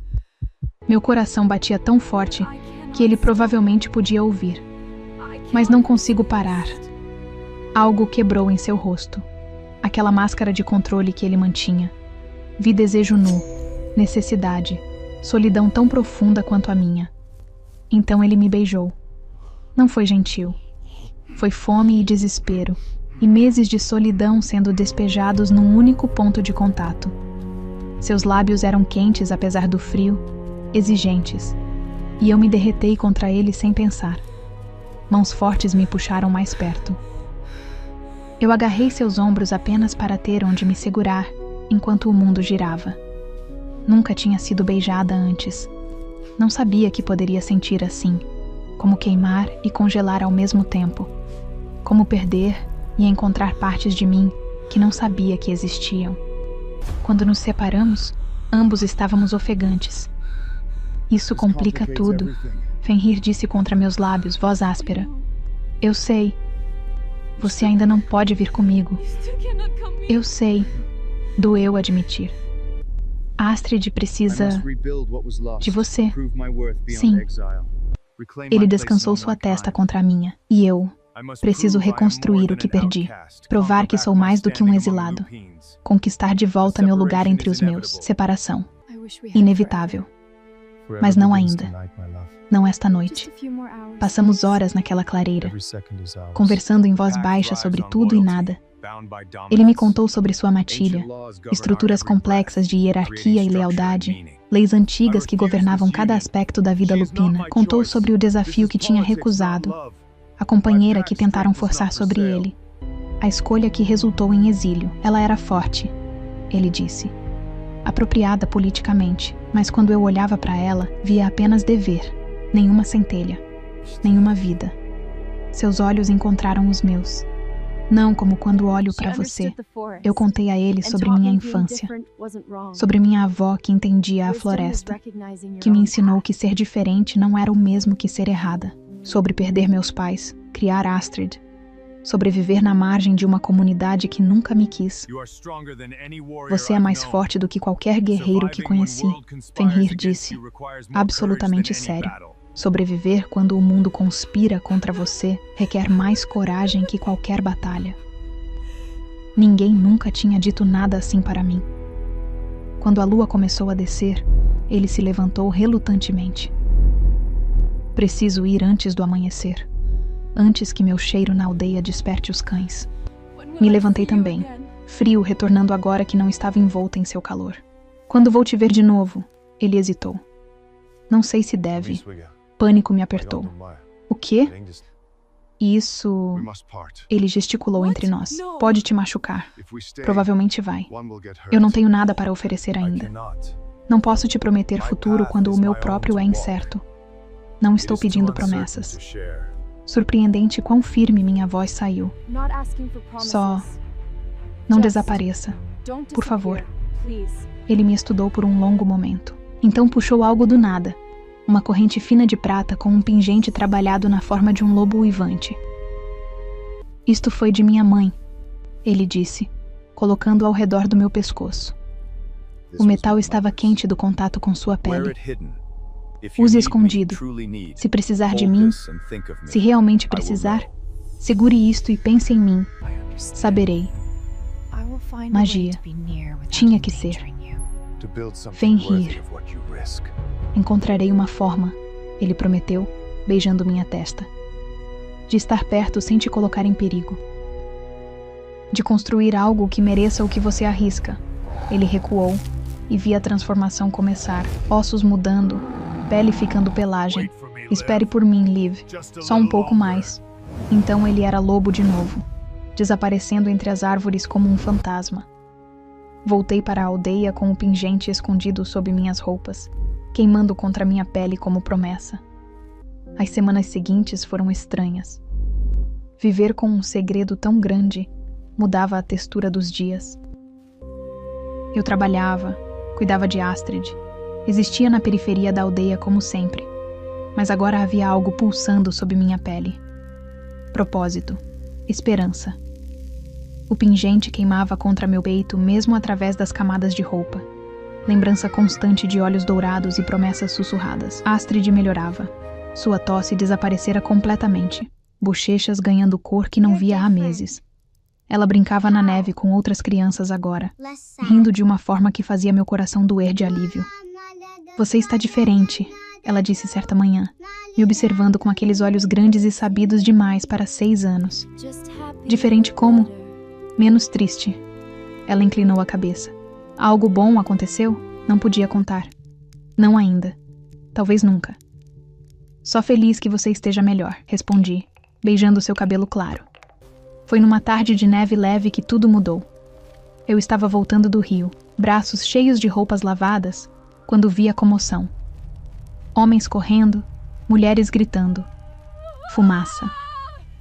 Meu coração batia tão forte que ele provavelmente podia ouvir. Mas não consigo parar. Algo quebrou em seu rosto. Aquela máscara de controle que ele mantinha. Vi desejo nu, necessidade, solidão tão profunda quanto a minha. Então ele me beijou. Não foi gentil. Foi fome e desespero, e meses de solidão sendo despejados num único ponto de contato. Seus lábios eram quentes apesar do frio, exigentes, e eu me derretei contra ele sem pensar. Mãos fortes me puxaram mais perto. Eu agarrei seus ombros apenas para ter onde me segurar, enquanto o mundo girava. Nunca tinha sido beijada antes. Não sabia que poderia sentir assim, como queimar e congelar ao mesmo tempo, como perder e encontrar partes de mim que não sabia que existiam. Quando nos separamos, ambos estávamos ofegantes. Isso complica tudo, Fenrir disse contra meus lábios, voz áspera. Eu sei. Você ainda não pode vir comigo. Eu sei. Doeu admitir. Astrid precisa de você. Sim. Ele descansou sua testa contra a minha. E eu preciso reconstruir o que perdi. Provar que sou mais do que um exilado. Conquistar de volta meu lugar entre os meus. Separação. Inevitável. Mas não ainda. Não esta noite. Passamos horas naquela clareira, conversando em voz baixa sobre tudo e nada. Ele me contou sobre sua matilha, estruturas complexas de hierarquia e lealdade, leis antigas que governavam cada aspecto da vida lupina. Contou sobre o desafio que tinha recusado, a companheira que tentaram forçar sobre ele, a escolha que resultou em exílio. Ela era forte, ele disse. Apropriada politicamente, mas quando eu olhava para ela, via apenas dever, nenhuma centelha, nenhuma vida. Seus olhos encontraram os meus. Não como quando olho para você. Eu contei a ele sobre minha infância, sobre minha avó que entendia a floresta, que me ensinou que ser diferente não era o mesmo que ser errada, sobre perder meus pais, criar Astrid, sobreviver na margem de uma comunidade que nunca me quis. Você é mais forte do que qualquer guerreiro que conheci, Fenrir disse, absolutamente sério. Sobreviver quando o mundo conspira contra você requer mais coragem que qualquer batalha. Ninguém nunca tinha dito nada assim para mim. Quando a lua começou a descer, ele se levantou relutantemente. Preciso ir antes do amanhecer, antes que meu cheiro na aldeia desperte os cães. Me levantei também, frio retornando agora que não estava envolta em seu calor. Quando vou te ver de novo? Ele hesitou. Não sei se deve. Pânico me apertou. O quê? Isso... Ele gesticulou entre nós. Pode te machucar. Provavelmente vai. Eu não tenho nada para oferecer ainda. Não posso te prometer futuro quando o meu próprio é incerto. Não estou pedindo promessas. Surpreendente quão firme minha voz saiu. Só... Não desapareça. Por favor. Ele me estudou por um longo momento. Então puxou algo do nada. Uma corrente fina de prata com um pingente trabalhado na forma de um lobo uivante. Isto foi de minha mãe, ele disse, colocando ao redor do meu pescoço. O metal estava quente do contato com sua pele. Use escondido. Se precisar de mim, se realmente precisar, segure isto e pense em mim. Saberei. Magia. Tinha que ser. Fenrir. Encontrarei uma forma, ele prometeu, beijando minha testa. De estar perto sem te colocar em perigo. De construir algo que mereça o que você arrisca. Ele recuou e vi a transformação começar, ossos mudando, pele ficando pelagem. Espere por mim, Liv. Só um pouco mais. Então ele era lobo de novo, desaparecendo entre as árvores como um fantasma. Voltei para a aldeia com o pingente escondido sob minhas roupas, queimando contra minha pele como promessa. As semanas seguintes foram estranhas. Viver com um segredo tão grande mudava a textura dos dias. Eu trabalhava, cuidava de Astrid, existia na periferia da aldeia como sempre, mas agora havia algo pulsando sob minha pele. Propósito, esperança. O pingente queimava contra meu peito mesmo através das camadas de roupa. Lembrança constante de olhos dourados e promessas sussurradas. Astrid melhorava. Sua tosse desaparecera completamente, bochechas ganhando cor que não via há meses. Ela brincava na neve com outras crianças agora, rindo de uma forma que fazia meu coração doer de alívio. Você está diferente, ela disse certa manhã, me observando com aqueles olhos grandes e sabidos demais para 6 anos. Diferente como? Menos triste. Ela inclinou a cabeça. Algo bom aconteceu? Não podia contar. Não ainda. Talvez nunca. Só feliz que você esteja melhor, respondi, beijando seu cabelo claro. Foi numa tarde de neve leve que tudo mudou. Eu estava voltando do rio, braços cheios de roupas lavadas, quando vi a comoção. Homens correndo, mulheres gritando. Fumaça.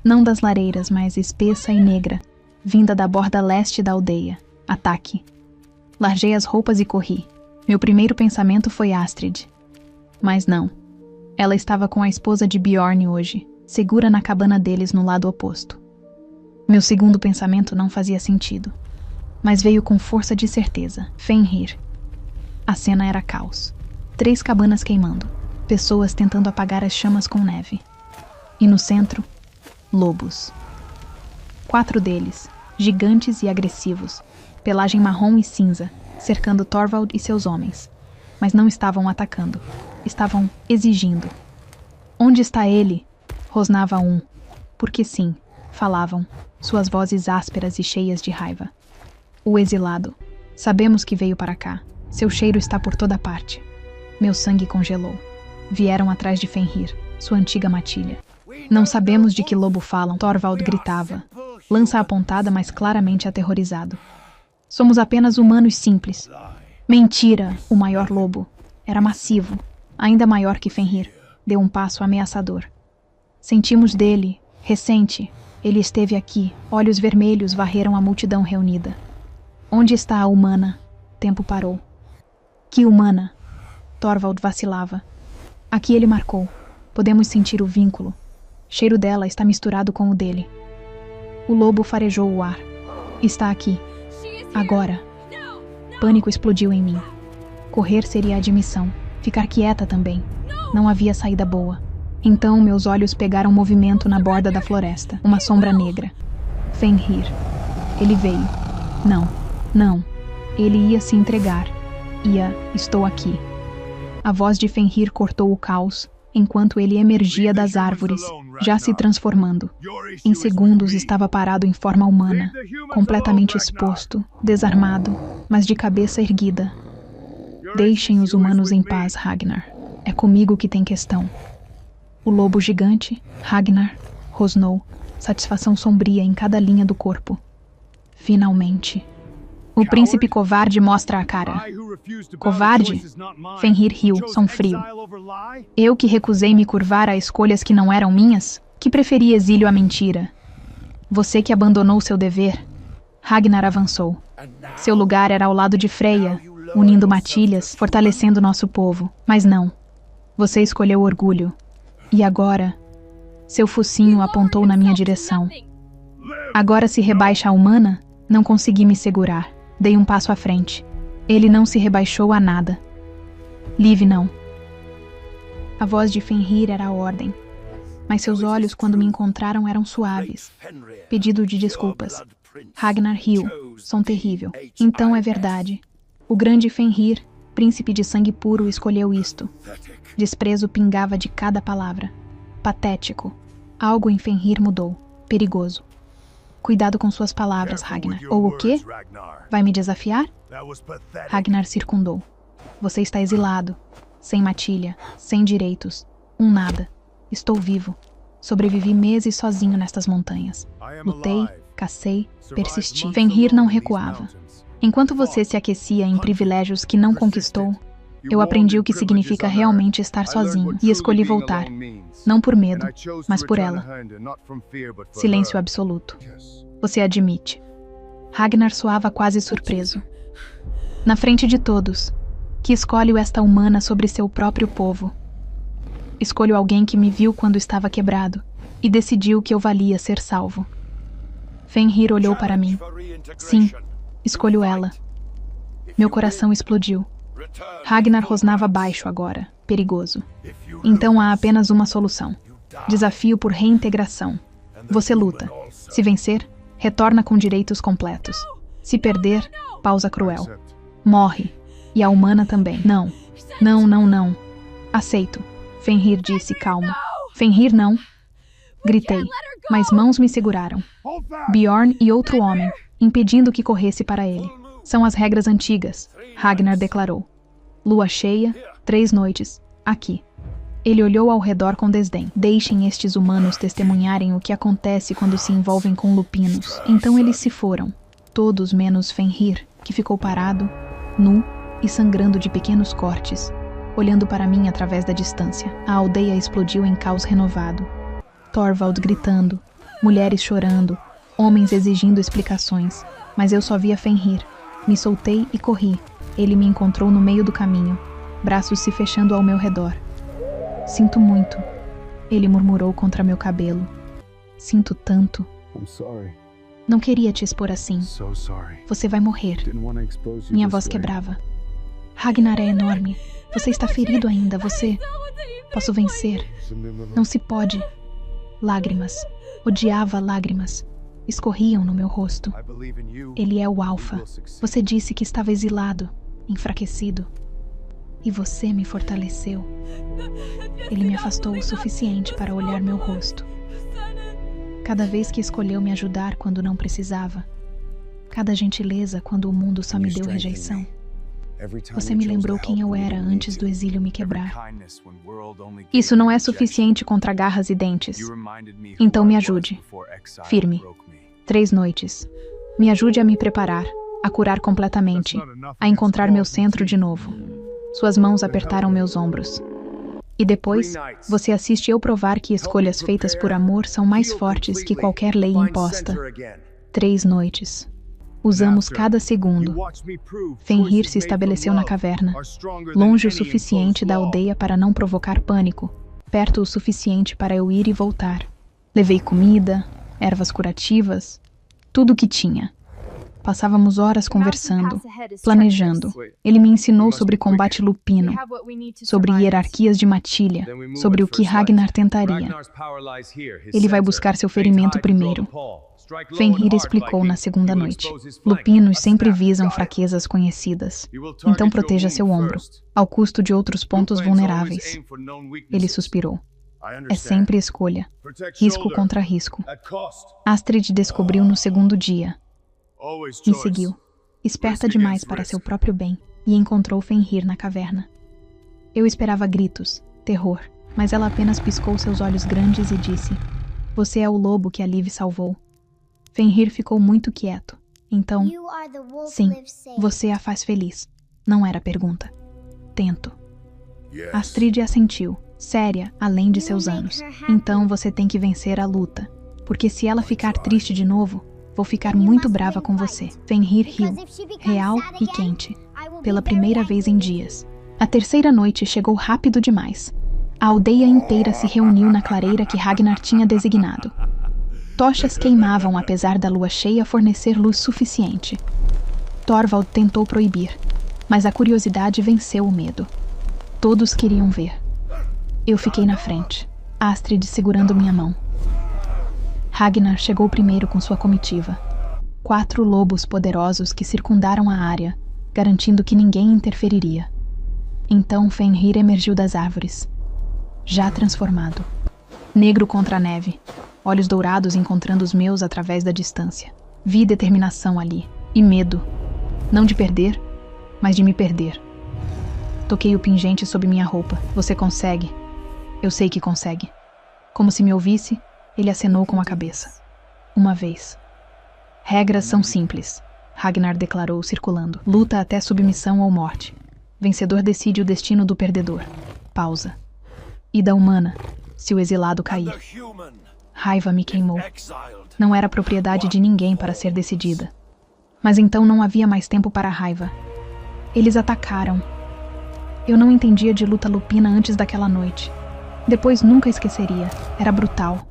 Não das lareiras, mas espessa e negra, vinda da borda leste da aldeia. Ataque. Larguei as roupas e corri. Meu primeiro pensamento foi Astrid. Mas não. Ela estava com a esposa de Bjorn hoje, segura na cabana deles no lado oposto. Meu segundo pensamento não fazia sentido, mas veio com força de certeza. Fenrir. A cena era caos. 3 cabanas queimando, pessoas tentando apagar as chamas com neve. E no centro, lobos. 4 deles, gigantes e agressivos, pelagem marrom e cinza, cercando Thorvald e seus homens. Mas não estavam atacando, estavam exigindo. Onde está ele? Rosnava um. Porque sim, falavam, suas vozes ásperas e cheias de raiva. O exilado. Sabemos que veio para cá. Seu cheiro está por toda parte. Meu sangue congelou. Vieram atrás de Fenrir, sua antiga matilha. Não sabemos de que lobo falam, Thorvald gritava, lança apontada, mas claramente aterrorizado. Somos apenas humanos simples. Mentira, o maior lobo. Era massivo, ainda maior que Fenrir. Deu um passo ameaçador. Sentimos dele, recente. Ele esteve aqui, olhos vermelhos varreram a multidão reunida. Onde está a humana? Tempo parou. Que humana? Thorvald vacilava. Aqui ele marcou. Podemos sentir o vínculo. Cheiro dela está misturado com o dele. O lobo farejou o ar. Está aqui. Agora. Pânico explodiu em mim. Correr seria admissão. Ficar quieta também. Não havia saída boa. Então meus olhos pegaram movimento na borda da floresta. Uma sombra negra. Fenrir. Ele veio. Não. Ele ia se entregar. Estou aqui. A voz de Fenrir cortou o caos, enquanto ele emergia das árvores, já se transformando. Em segundos estava parado em forma humana, completamente exposto, desarmado, mas de cabeça erguida. Deixem os humanos em paz, Ragnar. É comigo que tem questão. O lobo gigante, Ragnar, rosnou, satisfação sombria em cada linha do corpo. Finalmente. O príncipe covarde mostra a cara. Covarde? Fenrir riu, frio. Eu que recusei me curvar a escolhas que não eram minhas, que preferi exílio à mentira. Você que abandonou seu dever. Ragnar avançou. Seu lugar era ao lado de Freya, unindo matilhas, fortalecendo nosso povo. Mas não. Você escolheu orgulho. E agora, seu focinho apontou na minha direção. Agora se rebaixa a humana? Não consegui me segurar. Dei um passo à frente. Ele não se rebaixou a nada. Liv não. A voz de Fenrir era a ordem. Mas seus olhos, quando me encontraram, eram suaves. Pedido de desculpas. Ragnar riu. Som terrível. Então é verdade. O grande Fenrir, príncipe de sangue puro, escolheu isto. Desprezo pingava de cada palavra. Patético. Algo em Fenrir mudou. Perigoso. Cuidado com suas palavras, Ragnar. Ou o quê? Vai me desafiar? Ragnar circundou. Você está exilado. Sem matilha. Sem direitos. Um nada. Estou vivo. Sobrevivi meses sozinho nestas montanhas. Lutei, cacei, persisti. Fenrir não recuava. Enquanto você se aquecia em privilégios que não conquistou, eu aprendi o que significa realmente estar sozinho e escolhi voltar. Não por medo, mas por ela. Silêncio absoluto. Você admite. Ragnar soava quase surpreso. Na frente de todos, que escolho esta humana sobre seu próprio povo. Escolho alguém que me viu quando estava quebrado e decidiu que eu valia ser salvo. Fenrir olhou para mim. Sim, escolho ela. Meu coração explodiu. Ragnar rosnava baixo agora, perigoso. Então há apenas uma solução. Desafio por reintegração. Você luta. Se vencer, retorna com direitos completos. Se perder, pausa cruel. Morre. E a humana também. Não. Não, não, não. Aceito. Fenrir disse calmo. Fenrir não. Gritei, mas mãos me seguraram. Bjorn e outro homem, impedindo que corresse para ele. São as regras antigas, Ragnar declarou. Lua cheia, 3 noites, aqui. Ele olhou ao redor com desdém. Deixem estes humanos testemunharem o que acontece quando se envolvem com lupinos. Então eles se foram. Todos menos Fenrir, que ficou parado, nu e sangrando de pequenos cortes, olhando para mim através da distância. A aldeia explodiu em caos renovado. Thorvald gritando, mulheres chorando, homens exigindo explicações. Mas eu só via Fenrir. Me soltei e corri. Ele me encontrou no meio do caminho, braços se fechando ao meu redor. Sinto muito, ele murmurou contra meu cabelo. Sinto tanto. Não queria te expor assim. Você vai morrer. Minha voz quebrava. Ragnar é enorme. Você está ferido ainda, você... Posso vencer. Não se pode. Lágrimas. Odiava lágrimas. Escorriam no meu rosto. Ele é o Alfa. Você disse que estava exilado, enfraquecido. E você me fortaleceu. Ele me afastou o suficiente para olhar meu rosto. Cada vez que escolheu me ajudar quando não precisava. Cada gentileza quando o mundo só me deu rejeição. Você me lembrou quem eu era antes do exílio me quebrar. Isso não é suficiente contra garras e dentes. Então me ajude. Firme. 3 noites. Me ajude a me preparar, a curar completamente, a encontrar meu centro de novo. Suas mãos apertaram meus ombros. E depois, você assiste eu provar que escolhas feitas por amor são mais fortes que qualquer lei imposta. 3 noites. Usamos cada segundo. Fenrir se estabeleceu na caverna, longe o suficiente da aldeia para não provocar pânico, perto o suficiente para eu ir e voltar. Levei comida, ervas curativas, tudo o que tinha. Passávamos horas conversando, planejando. Ele me ensinou sobre combate lupino, sobre hierarquias de matilha, sobre o que Ragnar tentaria. Ele vai buscar seu ferimento primeiro. Fenrir explicou na segunda noite. Lupinos sempre visam fraquezas conhecidas. Então proteja seu ombro, ao custo de outros pontos vulneráveis. Ele suspirou. É sempre escolha. Risco contra risco. Astrid descobriu no segundo dia. Me seguiu, esperta demais para seu próprio bem, e encontrou Fenrir na caverna. Eu esperava gritos, terror, mas ela apenas piscou seus olhos grandes e disse: "Você é o lobo que a Liv salvou." Fenrir ficou muito quieto. Então, sim, você a faz feliz. Não era pergunta. Tento. Astrid assentiu, séria, além de seus anos. Então você tem que vencer a luta, porque se ela ficar triste de novo, vou ficar muito brava com você. Fenrir riu, real e quente, pela primeira vez em dias. A terceira noite chegou rápido demais. A aldeia inteira se reuniu na clareira que Ragnar tinha designado. Tochas queimavam apesar da lua cheia fornecer luz suficiente. Thorvald tentou proibir, mas a curiosidade venceu o medo. Todos queriam ver. Eu fiquei na frente, Astrid segurando minha mão. Ragnar chegou primeiro com sua comitiva. 4 lobos poderosos que circundaram a área, garantindo que ninguém interferiria. Então Fenrir emergiu das árvores, já transformado. Negro contra a neve, olhos dourados encontrando os meus através da distância. Vi determinação ali, e medo. Não de perder, mas de me perder. Toquei o pingente sob minha roupa. Você consegue. Eu sei que consegue. Como se me ouvisse, ele acenou com a cabeça. Uma vez. Regras são simples, Ragnar declarou, circulando. Luta até submissão ou morte. Vencedor decide o destino do perdedor. Pausa. Ida humana, se o exilado cair. Raiva me queimou. Não era propriedade de ninguém para ser decidida. Mas então não havia mais tempo para a raiva. Eles atacaram. Eu não entendia de luta lupina antes daquela noite. Depois nunca esqueceria. Era brutal.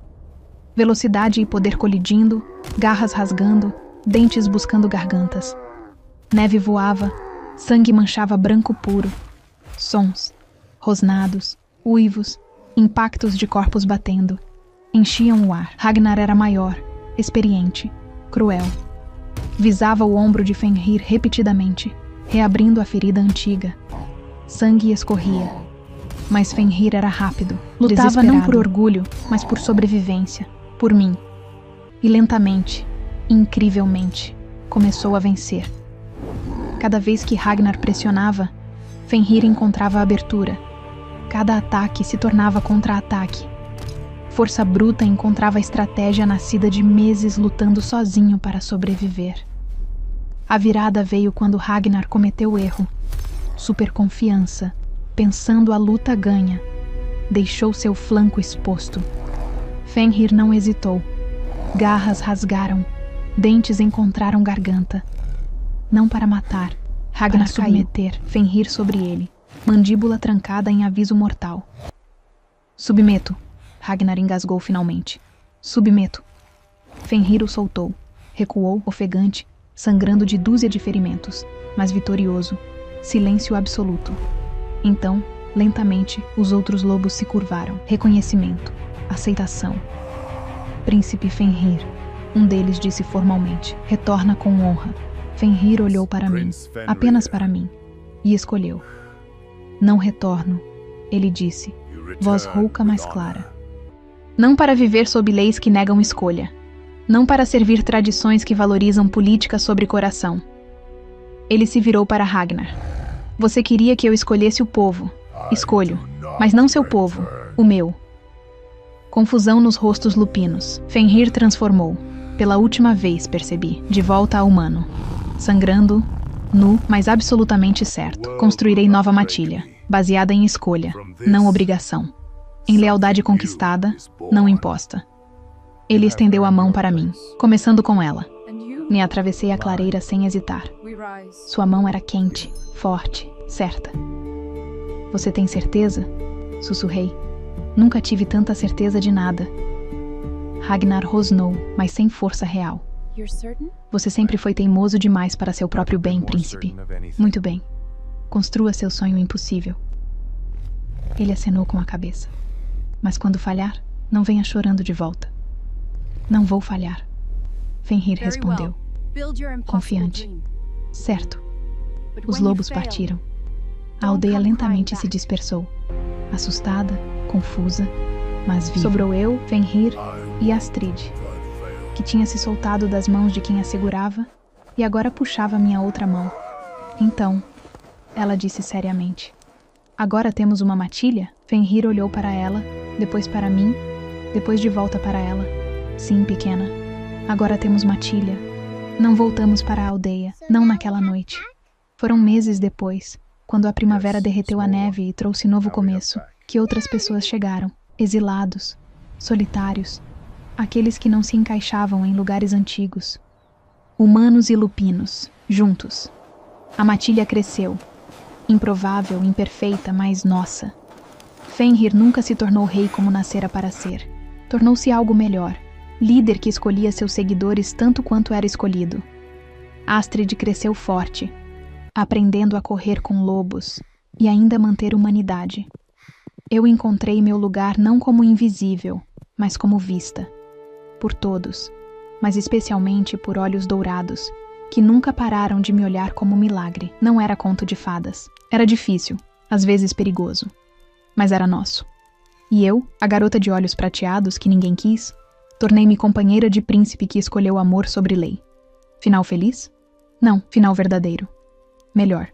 Velocidade e poder colidindo, garras rasgando, dentes buscando gargantas. Neve voava, sangue manchava branco puro. Sons, rosnados, uivos, impactos de corpos batendo. Enchiam o ar. Ragnar era maior, experiente, cruel. Visava o ombro de Fenrir repetidamente, reabrindo a ferida antiga. Sangue escorria. Mas Fenrir era rápido. Lutava não por orgulho, mas por sobrevivência. Por mim. E lentamente, incrivelmente, começou a vencer. Cada vez que Ragnar pressionava, Fenrir encontrava abertura. Cada ataque se tornava contra-ataque. Força bruta encontrava a estratégia nascida de meses lutando sozinho para sobreviver. A virada veio quando Ragnar cometeu o erro. Superconfiança, pensando a luta ganha, deixou seu flanco exposto. Fenrir não hesitou. Garras rasgaram, dentes encontraram garganta. Não para matar, Ragnar submeter, Fenrir sobre ele, mandíbula trancada em aviso mortal. Submeto. Ragnar engasgou finalmente. Submeto. Fenrir o soltou. Recuou, ofegante, sangrando de dúzia de ferimentos, mas vitorioso. Silêncio absoluto. Então, lentamente, os outros lobos se curvaram. Reconhecimento. Aceitação. Príncipe Fenrir. Um deles disse formalmente. Retorna com honra. Fenrir olhou para mim. Apenas para mim. E escolheu. Não retorno. Ele disse. Voz rouca, mas clara. Não para viver sob leis que negam escolha. Não para servir tradições que valorizam política sobre coração. Ele se virou para Ragnar. Você queria que eu escolhesse o povo. Escolho. Mas não seu povo. O meu. Confusão nos rostos lupinos. Fenrir transformou. Pela última vez, percebi. De volta ao humano. Sangrando, nu, mas absolutamente certo. Construirei nova matilha. Baseada em escolha, não obrigação. Em lealdade conquistada, não imposta. Ele estendeu a mão para mim, começando com ela. Me atravessei a clareira sem hesitar. Sua mão era quente, forte, certa. Você tem certeza? Sussurrei. Nunca tive tanta certeza de nada. Ragnar rosnou, mas sem força real. Você sempre foi teimoso demais para seu próprio bem, príncipe. Muito bem. Construa seu sonho impossível. Ele acenou com a cabeça. Mas quando falhar, não venha chorando de volta. Não vou falhar. Fenrir respondeu, confiante. Certo. Os lobos partiram. A aldeia lentamente se dispersou. Assustada, confusa, mas viva. Sobrou eu, Fenrir e Astrid, que tinha se soltado das mãos de quem a segurava e agora puxava minha outra mão. Então, ela disse seriamente, agora temos uma matilha? Fenrir olhou para ela, depois para mim, depois de volta para ela. Sim, pequena. Agora temos matilha. Não voltamos para a aldeia, não naquela noite. Foram meses depois, quando a primavera derreteu a neve e trouxe novo começo, que outras pessoas chegaram, exilados, solitários, aqueles que não se encaixavam em lugares antigos. Humanos e lupinos, juntos. A matilha cresceu. Improvável, imperfeita, mas nossa. Fenrir nunca se tornou rei como nascera para ser. Tornou-se algo melhor, líder que escolhia seus seguidores tanto quanto era escolhido. Astrid cresceu forte, aprendendo a correr com lobos e ainda manter humanidade. Eu encontrei meu lugar não como invisível, mas como vista. Por todos, mas especialmente por olhos dourados, que nunca pararam de me olhar como milagre. Não era conto de fadas. Era difícil, às vezes perigoso. Mas era nosso. E eu, a garota de olhos prateados que ninguém quis, tornei-me companheira de príncipe que escolheu amor sobre lei. Final feliz? Não, final verdadeiro. Melhor.